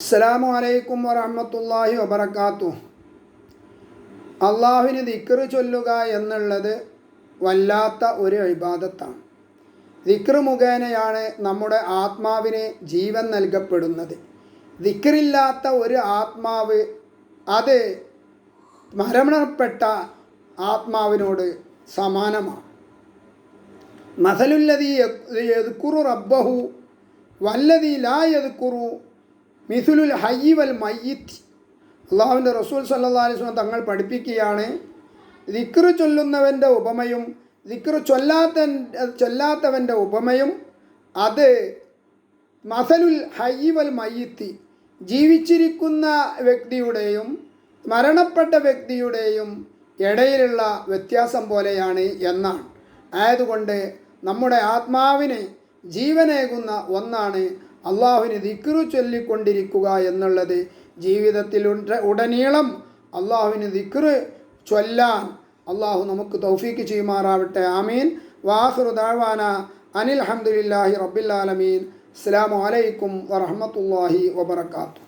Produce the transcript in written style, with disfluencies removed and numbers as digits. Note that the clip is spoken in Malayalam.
അസ്സലാമു അലൈക്കും വറഹ്മത്തുള്ളാഹി വബറകാതുഹു. അള്ളാഹുവിന് ദിക്ർ ചൊല്ലുക എന്നുള്ളത് വല്ലാത്ത ഒരു ഇബാദത്താണ്. ദിക്ർ മുഖേനയാണ് നമ്മുടെ ആത്മാവിന് ജീവൻ നൽകപ്പെടുന്നത്. ദിക്റില്ലാത്ത ഒരു ആത്മാവ് അത് മരണപ്പെട്ട ആത്മാവിനോട് സമാനമാണ്. മസലുല്ലദീ യദ്കുറു റബ്ബഹു വല്ലദീ ലാ യദ്കുറു മിഥുലുൽ ഹയ്യി വൽ മയ്യിത്ത്. അള്ളാഹുവിൻ്റെ റസൂൽ സല്ലല്ലാഹു അലൈഹി വസല്ലം തങ്ങൾ പഠിപ്പിക്കുകയാണ്, ദിക്ർ ചൊല്ലുന്നവൻ്റെ ഉപമയും ദിക്ർ ചൊല്ലാത്തവൻ്റെ ഉപമയും അത് മസലുൽ ഹയ്യി വൽ മയ്യിത്ത്, ജീവിച്ചിരിക്കുന്ന വ്യക്തിയുടെയും മരണപ്പെട്ട വ്യക്തിയുടെയും ഇടയിലുള്ള വ്യത്യാസം പോലെയാണ് എന്നാണ്. ആയതുകൊണ്ട് നമ്മുടെ ആത്മാവിന് ജീവനേകുന്ന ഒന്നാണ് അള്ളാഹുവിന് ദിക്ർ ചൊല്ലിക്കൊണ്ടിരിക്കുക എന്നുള്ളത്. ജീവിതത്തിൽ ഉടനീളം അള്ളാഹുവിന് ദിക്ർ ചൊല്ലാൻ അള്ളാഹു നമുക്ക് തൗഫീക്ക് ചെയ്യുമാറാവട്ടെ. ആമീൻ. വാഖിറു ദഅവാന അനിൽ ഹംദുലില്ലാഹി റബ്ബിൽ ആലമീൻ. അസ്സലാമു അലൈക്കും വറഹ്മത്തുള്ളാഹി വബറകാതുഹു.